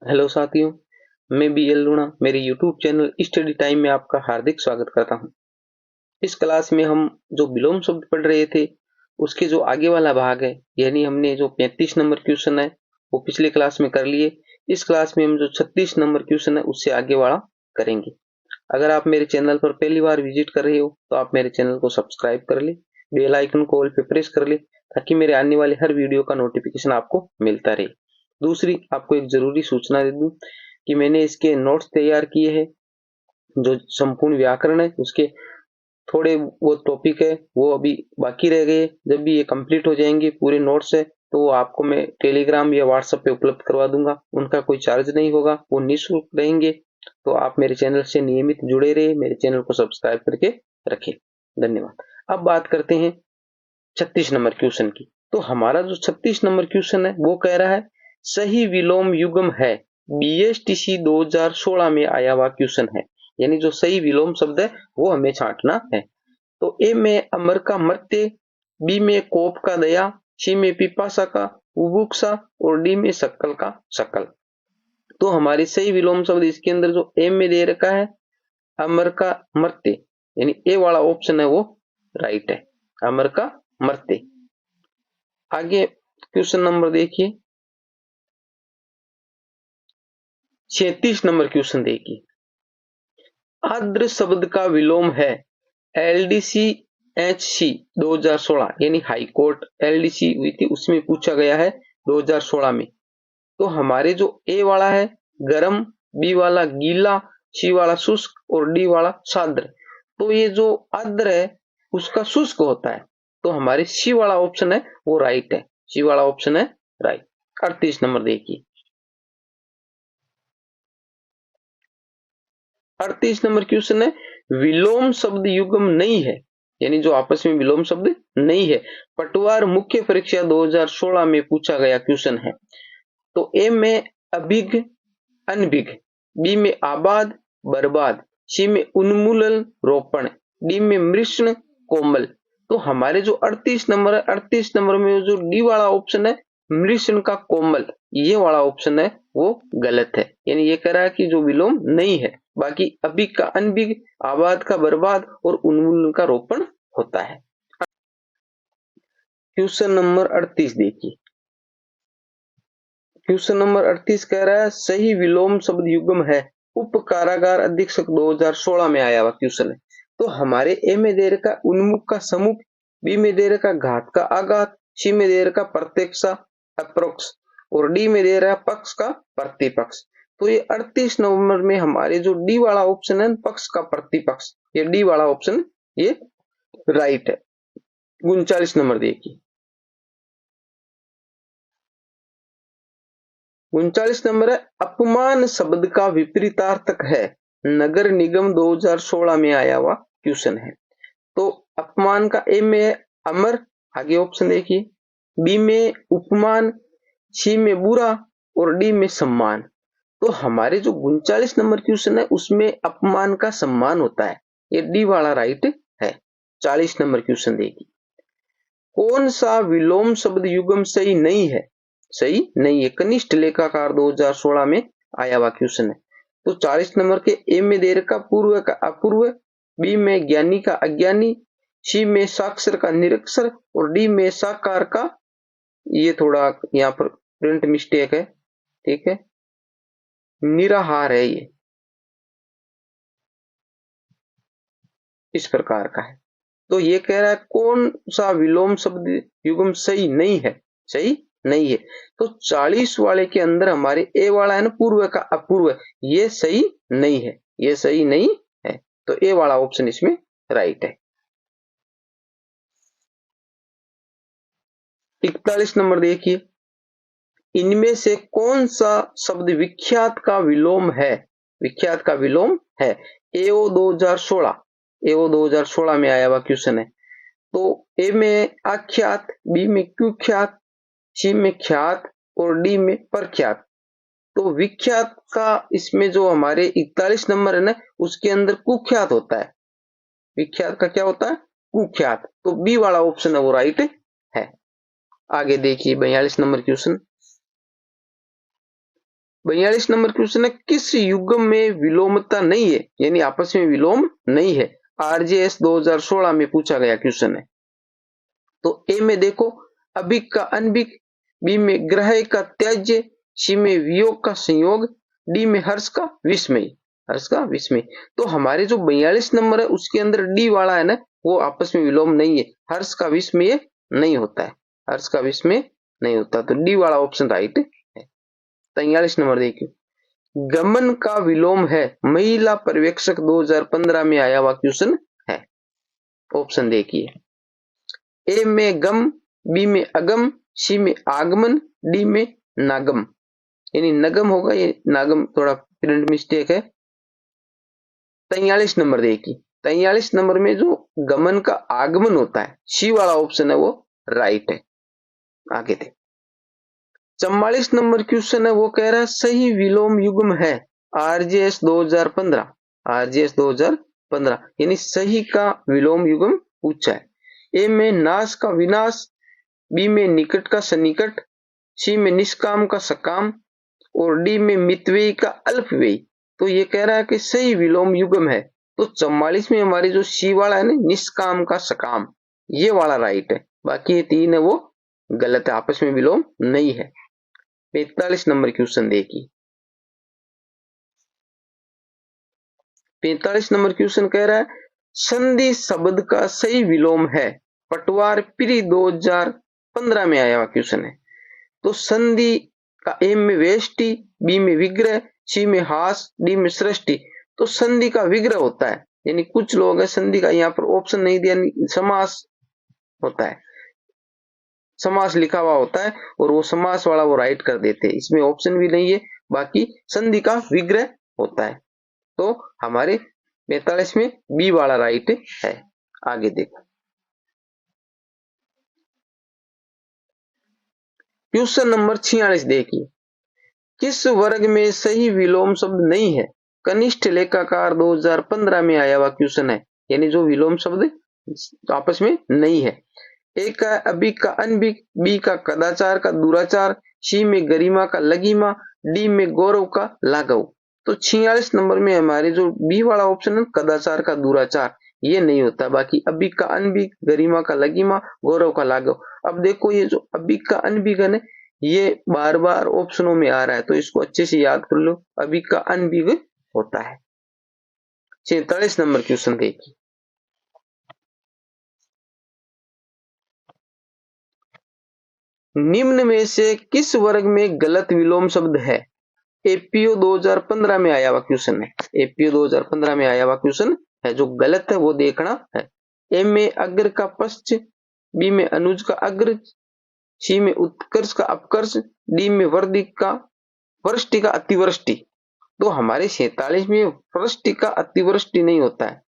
Hello साथियों, मैं B L लूणा मेरे यूट्यूब चैनल स्टडी टाइम में आपका हार्दिक स्वागत करता हूं। इस क्लास में हम जो विलोम शब्द पढ़ रहे थे उसके जो आगे वाला भाग है, यानी हमने जो 35 नंबर क्वेश्चन है वो पिछले क्लास में कर लिए। इस क्लास में हम जो 36 नंबर क्वेश्चन है उससे आगे वाला करेंगे। अगर आप मेरे चैनल पर पहली बार विजिट कर रहे हो तो आप मेरे चैनल को सब्सक्राइब कर ले, बेल आइकन को ऑल पे प्रेस कर ले ताकि मेरे आने वाले हर वीडियो का नोटिफिकेशन आपको मिलता रहे। दूसरी आपको एक जरूरी सूचना दे दूं कि मैंने इसके नोट्स तैयार किए हैं। जो संपूर्ण व्याकरण है उसके थोड़े वो टॉपिक है वो अभी बाकी रह गए। जब भी ये कंप्लीट हो जाएंगे पूरे नोट्स है तो वो आपको मैं टेलीग्राम या व्हाट्सएप पे उपलब्ध करवा दूंगा। उनका कोई चार्ज नहीं होगा, वो निःशुल्क रहेंगे। तो आप मेरे चैनल से नियमित जुड़े रहे, मेरे चैनल को सब्सक्राइब करके रखें। धन्यवाद। अब बात करते हैं 36 नंबर क्वेश्चन की। तो हमारा जो 36 नंबर क्वेश्चन है वो कह रहा है सही विलोम युग्म है। बीएसटीसी 2016 में आया हुआ क्वेश्चन है, यानी जो सही विलोम शब्द है वो हमें छांटना है। तो ए में अमर का मर्त्य, बी में कोप का दया, सी में पिपासा का बुभुक्षा और डी में शकल का शकल। तो हमारी सही विलोम शब्द इसके अंदर जो ए में दे रखा है अमर का मर्त्य, यानी ए वाला ऑप्शन है वो राइट है, अमर का मर्त्य। आगे क्वेश्चन नंबर देखिए 36 नंबर क्वेश्चन देखिए। आर्द्र शब्द का विलोम है एलडीसी एचसी 2016, यानी हाई कोर्ट एलडीसी हुई थी उसमें पूछा गया है 2016 में। तो हमारे जो ए वाला है गरम, बी वाला गीला, सी वाला शुष्क और डी वाला साद्र। तो ये जो आर्द्र है उसका शुष्क होता है, तो हमारे सी वाला ऑप्शन है वो राइट है, सी वाला ऑप्शन है राइट। 38 नंबर देखिए। 38 नंबर क्वेश्चन है विलोम शब्द युग्म नहीं है, यानी जो आपस में विलोम शब्द नहीं है। पटवार मुख्य परीक्षा 2016 में पूछा गया क्वेश्चन है। तो ए में अभिग अनभिग, बी में आबाद बर्बाद, सी में उन्मूलन रोपण, डी में मृष्ण कोमल। तो हमारे जो 38 नंबर है 38 नंबर में जो डी वाला ऑप्शन है मृष्ण का कोमल, ये वाला ऑप्शन है वो गलत है, यानी ये कह रहा है कि जो विलोम नहीं है। बाकी अभिग का अनभिग, आबाद का बर्बाद और उन्मूलन का रोपण होता है। क्वेश्चन नंबर 38 देखिए। क्वेश्चन नंबर 38 कह रहा है सही विलोम शब्द युग्म है। उप कारागार अधीक्षक 2016 में आया हुआ क्वेश्चन है। तो हमारे ए में दे रखा उन्मुख का सम्मुख, बी में दे रखा घात का आघात, सी में दे रखा प्रत्यक्ष अप्रोक्ष और डी में दे रहा पक्ष का प्रतिपक्ष। तो ये 38 नंबर में हमारे जो डी वाला ऑप्शन है पक्ष का प्रतिपक्ष, ये डी वाला ऑप्शन ये राइट है। 39 नंबर देखिए। 39 नंबर है अपमान शब्द का विपरीतार्थक है। नगर निगम 2016 में आया हुआ क्वेश्चन है। तो अपमान का ए में अमर, आगे ऑप्शन देखिए, बी में उपमान, सी में बुरा और डी में सम्मान। तो हमारे जो 39 नंबर क्वेश्चन है उसमें अपमान का सम्मान होता है, ये डी वाला राइट है। 40 नंबर क्वेश्चन देखिए। कौन सा विलोम शब्द युग्म सही नहीं है? सही नहीं है। कनिष्ठ लेखाकार 2016 में आया हुआ क्वेश्चन है। तो 40 नंबर के ए में दे रखा पूर्व का अपूर्व, बी में ज्ञानी का अज्ञानी, सी में साक्षर का निरक्षर और डी में साकार का, ये थोड़ा यहाँ पर प्रिंट मिस्टेक है, ठीक है, निराहार है, ये इस प्रकार का है। तो ये कह रहा है कौन सा विलोम शब्द युग्म सही नहीं है, सही नहीं है। तो 40 वाले के अंदर हमारे ए वाला है ना पूर्व का अपूर्व, ये सही नहीं है, ये सही नहीं है। तो ए वाला ऑप्शन इसमें राइट है। 41 नंबर देखिए। इनमें से कौन सा शब्द विख्यात का विलोम है? विख्यात का विलोम है। एओ 2016, एओ 2016 में आया हुआ क्वेश्चन है। तो ए में आख्यात, बी में कुख्यात, सी में ख्यात और डी में प्रख्यात। तो विख्यात का इसमें जो हमारे 41 नंबर है ना उसके अंदर कुख्यात होता है। विख्यात का क्या होता है? कुख्यात। तो बी वाला ऑप्शन है वो राइट है। आगे देखिए 42 नंबर क्वेश्चन। 42 नंबर क्वेश्चन है, किस युग्म में विलोमता नहीं है, यानी आपस में विलोम नहीं है। आरजेएस 2016 में पूछा गया क्वेश्चन है। तो ए में देखो अभिक का अनभिक, बी में ग्रह का त्याज्य, सी में वियोग का संयोग, डी में हर्ष का विस्मय। हर्ष का विस्मय। तो हमारे जो 42 नंबर है उसके अंदर डी वाला है ना, वो आपस में विलोम नहीं है, हर्ष का विस्मय नहीं होता है, हर्ष का विस्मय नहीं होता, तो डी वाला ऑप्शन राइट है। 43 नंबर देखिए, गमन का विलोम है, महिला पर्यवेक्षक 2015 में आया हुआ क्वेश्चन है। ऑप्शन देखिए, ए में गम, बी में अगम, सी में आगमन, डी में नागम। यानी नगम होगा, ये नागम थोड़ा प्रिंट मिस्टेक है। 43 नंबर देखिए, 43 नंबर में जो गमन का आगमन होता है, सी वाला ऑप्शन है वो राइट है। आगे थे 44 नंबर क्वेश्चन है, वो कह रहा है सही विलोम युग्म है आरजेएस 2015, आरजेएस 2015 यानी सही का विलोम युग्म पूछा है। ए में नाश का विनाश, बी में निकट का सन्निकट, सी में निष्काम का सकाम और डी में मितव्ययी का अल्पव्ययी। तो ये कह रहा है कि सही विलोम युग्म है, तो 44 में हमारी जो सी वाला है ना, निष्काम का सकाम, ये वाला राइट है, बाकी ये तीन है वो गलत है, आपस में विलोम नहीं है। 45 नंबर क्वेश्चन देखिए, 45 नंबर क्वेश्चन कह रहा है संधि शब्द का सही विलोम है, पटवार प्री 2015 में आया हुआ क्वेश्चन है। तो संधि का ए में वेष्टि, बी में विग्रह, सी में हास, डी में सृष्टि। तो संधि का विग्रह होता है, यानी कुछ लोग है संधि का यहाँ पर ऑप्शन नहीं दिया, समास होता है, समास लिखा हुआ होता है और वो समास वाला वो राइट कर देते हैं, इसमें ऑप्शन भी नहीं है, बाकी संधि का विग्रह होता है। तो हमारे 45 में बी वाला राइट है। आगे देखो क्वेश्चन नंबर 46 देखिए, किस वर्ग में सही विलोम शब्द नहीं है, कनिष्ठ लेखाकार 2015 में आया हुआ क्वेश्चन है, यानी जो विलोम शब्द आपस में नहीं है। ए का अभिक का अनभिक, बी का कदाचार का दुराचार, सी में गरिमा का लघिमा, डी में गौरव का लाघव। तो 46 नंबर में हमारे जो बी वाला ऑप्शन है कदाचार का दुराचार, ये नहीं होता, बाकी अभिक का अनभिक, गरिमा का लघिमा, गौरव का लाघव। अब देखो ये जो अभिक का अनभिक है, ये बार बार ऑप्शनों में आ रहा है, तो इसको अच्छे से याद कर लो, अभिक का अनभिक होता है। 46 नंबर क्वेश्चन देखिए, निम्न में से किस वर्ग में गलत विलोम शब्द है। एपीओ 2015 में आया हुआ क्वेश्चन है, एपीओ 2015 में आया हुआ क्वेश्चन है, जो गलत है वो देखना है। ए में अग्र का पश्च, बी में अनुज का अग्र, सी में उत्कर्ष का अपकर्ष, डी में वृष्टि का अतिवृष्टि। तो हमारे 47 में वृष्टि का अतिवृष्टि नहीं होता है,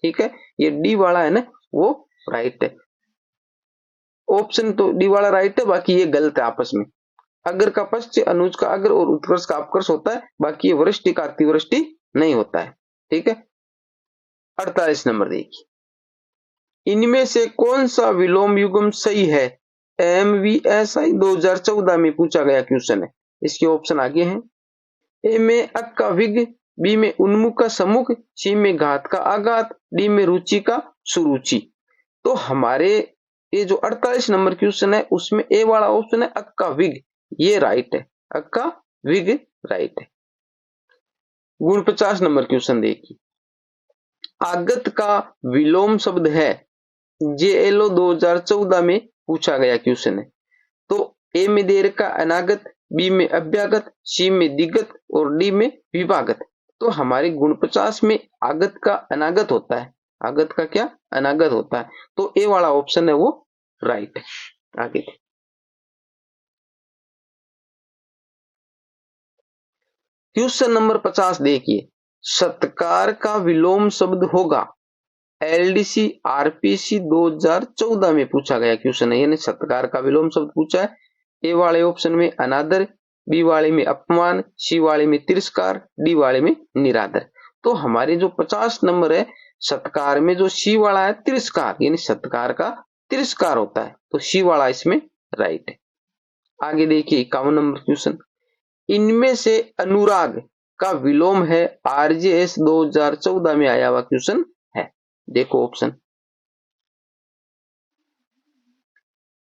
ठीक है, ये डी वाला है ना वो राइट है, ऑप्शन तो डी वाला राइट है, बाकी ये गलत है आपस में। अग्र का पश्च, अनुज का अग्र और उत्कर्ष का अपकर्ष होता है, बाकी ये वृष्टि का अतिवृष्टि नहीं होता है, ठीक है। 48 नंबर देखिए, इनमें से कौन सा विलोम युग्म सही है, MVSI 2014 में पूछा गया क्वेश्चन है, इसके ऑप्शन आगे हैं। ए में अक का विग, बी में उन्मुख का सम्मुख, सी में घात का आघात, डी में रुचि का सुरुचि। तो हमारे ये जो 48 नंबर क्वेश्चन है उसमें ए वाला ऑप्शन है अक का विग, ये राइट है, अक का विग राइट है। 49 नंबर क्वेश्चन देखिए, आगत का विलोम शब्द है, JLO 2014 में पूछा गया क्वेश्चन है। तो ए में दे रखा अनागत, बी में अभ्यागत, सी में दिगत और डी में विभागत। तो हमारे 49 में आगत का अनागत होता है, आगत का क्या अनागत होता है, तो ए वाला ऑप्शन है वो राइट है। आगे क्वेश्चन नंबर 50 देखिए, सत्कार का विलोम शब्द होगा, LDC RPC 2014 में पूछा गया क्वेश्चन है, यानी सत्कार का विलोम शब्द पूछा है। ए वाले ऑप्शन में अनादर, बी वाले में अपमान, सी वाले में तिरस्कार, डी वाले में निरादर। तो हमारे जो 50 नंबर है, सत्कार में जो सी वाला है तिरस्कार, यानी सत्कार का तिरस्कार होता है, तो सी वाला इसमें राइट है। आगे देखिए 51 नंबर क्वेश्चन, इनमें से अनुराग का विलोम है आरजेएस 2014 में आया हुआ क्वेश्चन है। देखो ऑप्शन,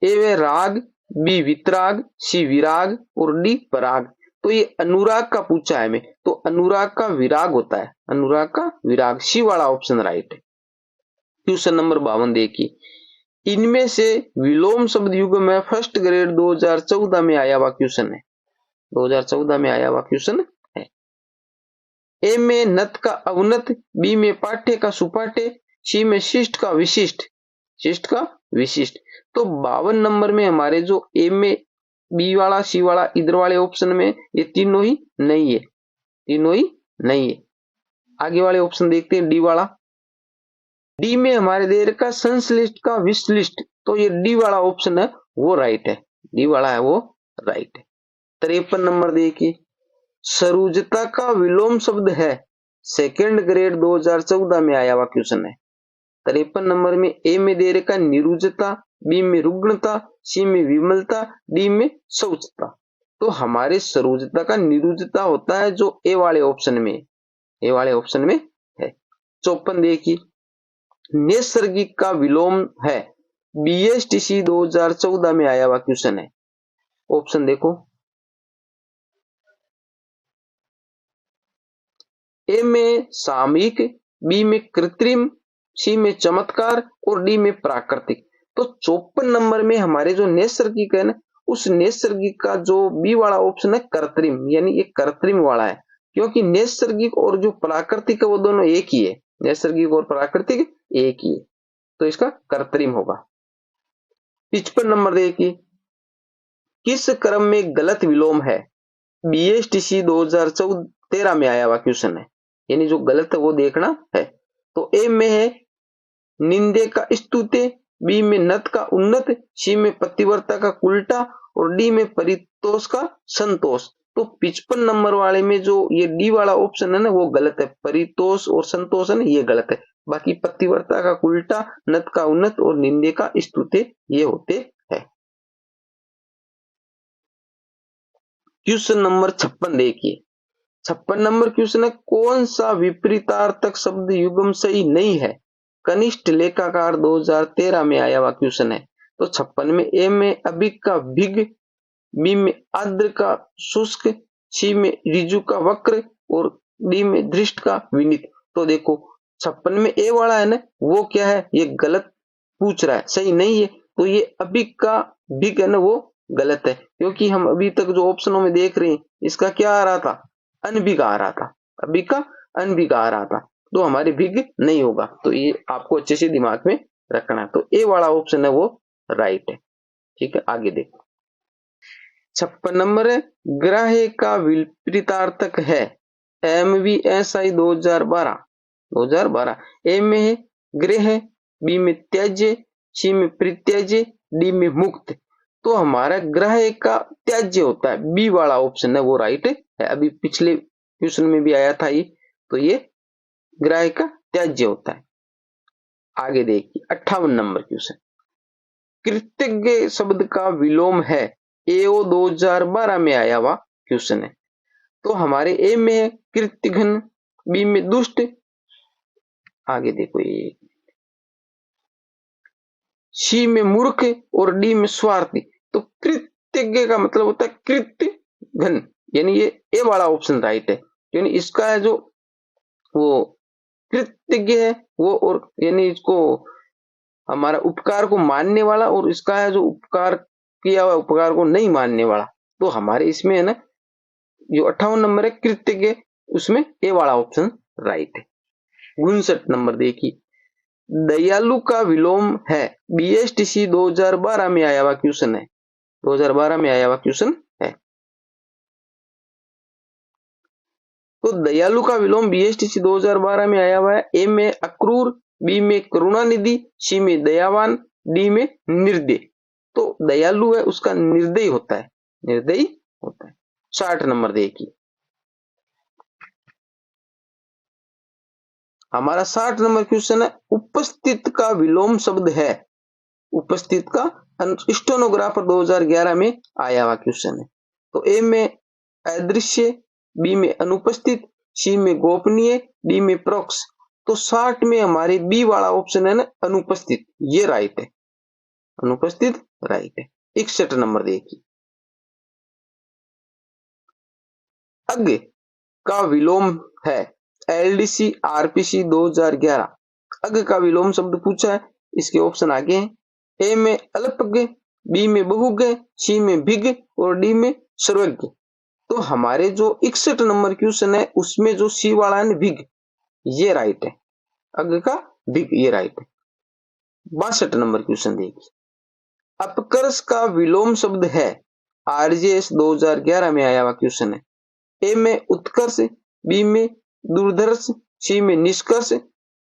ए वे राग, बी वितराग, सी विराग और डी पराग। तो ये अनुराग का पूछा है हमें, तो अनुराग का विराग होता है, अनुराग का विराग, सी वाला ऑप्शन राइट है। क्वेश्चन नंबर 52 देखिए, इनमें से विलोम शब्द युग में फर्स्ट ग्रेड 2014 में आया हुआ क्वेश्चन है, 2014 में आया हुआ क्वेश्चन है। ए में नत का अवनत, बी में पाठ्य का सुपाठ्य, सी में शिष्ट का विशिष्ट, शिष्ट का विशिष्ट। तो 52 नंबर में हमारे जो ए में बी वाला, सी वाला, इधर वाले ऑप्शन में ये तीनों ही नहीं है, तीनों ही नहीं है। आगे वाले ऑप्शन देखते हैं, डी वाला, डी में हमारे दे रखा संश्लिष्ट का विश्लिष्ट, तो ये डी वाला ऑप्शन है वो राइट है, डी वाला है वो राइट है। 53 नंबर देखिए, सरूजता का विलोम शब्द है, सेकेंड ग्रेड 2014 में आया हुआ क्वेश्चन है। 53 नंबर में ए में दे रखा निरुजता, बी में रुग्णता, सी में विमलता, डी में शौचता। तो हमारे सरोजता का निरुजता होता है जो ए वाले ऑप्शन में, ए वाले ऑप्शन में है। 54 देखिए, नैसर्गिक का विलोम है, बीएसटीसी 2014 में आया हुआ क्वेश्चन है। ऑप्शन देखो, ए में सामयिक, बी में कृत्रिम, सी में चमत्कार और डी में प्राकृतिक। तो 54 नंबर में हमारे जो नैसर्गिक है ना, उस नैसर्गिक का जो बी वाला ऑप्शन है कृत्रिम, यानी ये कृत्रिम वाला है, क्योंकि नैसर्गिक और जो प्राकृतिक है वो दोनों एक ही है, नैसर्गिक और प्राकृतिक एक ही है, तो इसका कृत्रिम होगा। 55 नंबर देखिए, किस क्रम में गलत विलोम है, बीएसटीसी 2013 में आया हुआ क्वेश्चन है, यानी जो गलत है वो देखना है। तो ए में है निंदे का स्तुते, बी में नत का उन्नत, सी में पतिव्रता का उल्टा और डी में परितोष का संतोष। तो 55 नंबर वाले में जो ये डी वाला ऑप्शन है ना वो गलत है, परितोष और संतोष है ना ये गलत है, बाकी पतिव्रता का उल्टा, नत का उन्नत और निंदे का स्तुते ये होते हैं। क्वेश्चन नंबर 56 देखिए, 56 नंबर क्वेश्चन है, कौन सा विपरीतार्थक शब्द युग्म सही नहीं है, कनिष्ठ लेखाकार 2013 में आया हुआ क्वेश्चन है। तो 56 में ए में अभिक का भिग, बी में आद्र का शुष्क, सी में रिजु का वक्र और डी में दृष्ट का विनित। तो देखो 56 में ए वाला है ना वो क्या है, ये गलत पूछ रहा है, सही नहीं है। तो ये अभिक का भिग है ना वो गलत है, क्योंकि हम अभी तक जो ऑप्शनों में देख रहे हैं इसका क्या आ रहा था, अनभिग आ रहा था, अभिग का अनभिग आ रहा था, तो हमारे भिग नहीं होगा। तो ये आपको अच्छे से दिमाग में रखना है, तो ए वाला ऑप्शन है वो राइट है। ठीक है, आगे देखो 56 नंबर है, ग्राह्य का विपरीतार्थक है, MVSI 2012। ए में है गृह, बी में त्याज्य, सी में परित्याज्य, डी में मुक्त। तो हमारा ग्राह्य का त्याज्य होता है, बी वाला ऑप्शन है वो राइट है। अभी पिछले क्वेश्चन में भी आया था ये, तो ये ग्राह्य का त्याज्य होता है। आगे देखिए 58 नंबर क्वेश्चन, कृतज्ञ शब्द का विलोम है, एओ 2012 में आया हुआ क्वेश्चन है। तो हमारे ए में है कृत्यघ्न, बी में दुष्ट, आगे देखो ये सी में मूर्ख और डी में स्वार्थी। तो कृतज्ञ का मतलब होता है कृत्य घन, यानी ये ए वाला ऑप्शन राइट है, यानी इसका है जो वो कृतज्ञ है वो, और यानी इसको हमारा उपकार को मानने वाला, और इसका है जो उपकार किया हुआ उपकार को नहीं मानने वाला। तो हमारे इसमें है ना जो 58 नंबर है कृतज्ञ, उसमें ए वाला ऑप्शन राइट है। 59 नंबर देखिए, दयालु का विलोम है, बीएसटीसी 2012 में आया हुआ क्वेश्चन है, 2012 में आया हुआ क्वेश्चन है। तो दयालु का विलोम बीएसटीसी 2012 में आया हुआ है, ए में अक्रूर, बी में करुणानिधि, सी में दयावान, डी में निर्दय। तो दयालु है उसका निर्दयी होता है, निर्दयी होता है। 60 नंबर देखिए, हमारा 60 नंबर क्वेश्चन है, उपस्थित का विलोम शब्द है, उपस्थित का स्टेनोग्राफर 2011 में आया हुआ क्वेश्चन है। तो ए में अदृश्य, बी में अनुपस्थित, सी में गोपनीय, डी में प्रोक्ष। तो 60 में हमारे बी वाला ऑप्शन है ना अनुपस्थित, ये राइट है। अनुपस्थित राइट है। 61 नंबर देखिए, अग का विलोम है एलडीसी आरपीसी 2011। अग का विलोम शब्द पूछा है, इसके ऑप्शन आगे हैं। ए में अल्पज्ञ, बी में बहुज्ञ, सी में भिज्ञ और डी में सर्वज्ञ। तो हमारे जो 61 नंबर क्वेश्चन है उसमें जो सी वाला है भिज्ञ, ये राइट है। अग का भिज्ञ, ये राइट है। 62 नंबर क्वेश्चन देखिए, अपकर्ष का विलोम शब्द है, आरजेएस 2011 में आया हुआ क्वेश्चन है। ए में उत्कर्ष, बी में दूरदर्श, सी में निष्कर्ष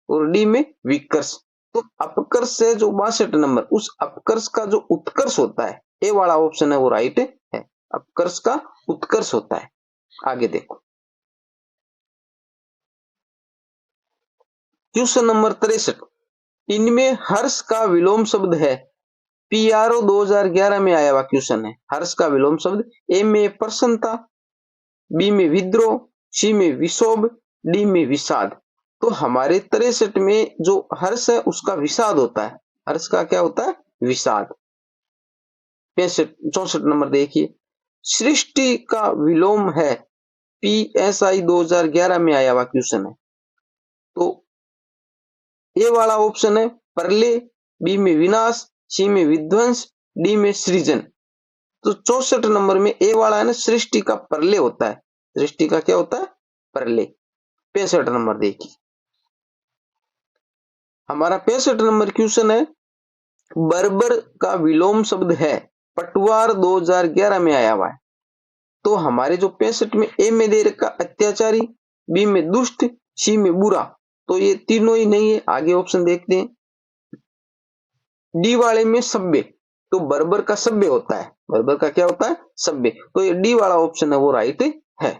और डी में विकर्ष। तो अपकर्ष है जो 62 नंबर, उस अपकर्ष का जो उत्कर्ष होता है, ए वाला ऑप्शन है वो राइट है। अपकर्ष का उत्कर्ष होता है। आगे देखो, क्वेश्चन नंबर 63, इनमें हर्ष का विलोम शब्द है, पीआरओ 2011 में आया हुआ क्वेश्चन है। हर्ष का विलोम शब्द, ए में प्रसन्नता, बी में विद्रोह, सी में विशोभ, डी में विषाद। तो हमारे 63 में जो हर्ष है उसका विषाद होता है। हर्ष का क्या होता है? विषाद। 64 नंबर देखिए, सृष्टि का विलोम है, पीएसआई 2011 में आया हुआ क्वेश्चन है। तो ए वाला ऑप्शन है प्रलय, बी में विनाश, सी में विध्वंस, डी में सृजन। तो 64 नंबर में ए वाला है ना सृष्टि का प्रलय होता है। सृष्टि का क्या होता है? प्रलय। 65 नंबर देखिए, हमारा 65 नंबर क्वेश्चन है, बर्बर का विलोम शब्द है, पटवार 2011 में आया हुआ है। तो हमारे जो 65 में ए में दे रखा अत्याचारी, बी में दुष्ट, सी में बुरा। तो ये तीनों ही नहीं है। आगे ऑप्शन देखते हैं, डी वाले में सभ्य, तो बर्बर का सभ्य होता है। बर्बर का क्या होता है? सभ्य। तो ये डी वाला ऑप्शन है वो राइट है।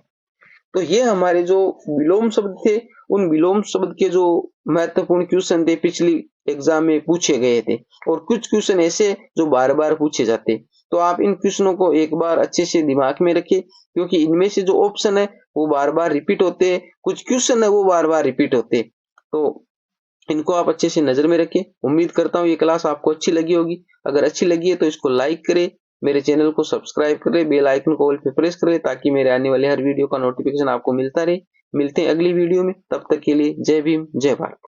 तो ये हमारे जो विलोम शब्द थे, उन विलोम शब्द के जो महत्वपूर्ण क्वेश्चन थे पिछली एग्जाम में पूछे गए थे, और कुछ क्वेश्चन ऐसे जो बार बार पूछे जाते। तो आप इन क्वेश्चनों को एक बार अच्छे से दिमाग में रखें, क्योंकि इनमें से जो ऑप्शन है वो बार बार रिपीट होते हैं, कुछ क्वेश्चन है वो बार बार रिपीट होते हैं। तो इनको आप अच्छे से नजर में रखें। उम्मीद करता हूँ ये क्लास आपको अच्छी लगी होगी। अगर अच्छी लगी है तो इसको लाइक करें, मेरे चैनल को सब्सक्राइब करें, बेल आइकन को ऑल पे प्रेस करें, ताकि मेरे आने वाले हर वीडियो का नोटिफिकेशन आपको मिलता रहे। मिलते हैं अगली वीडियो में, तब तक के लिए जय भीम, जय भारत।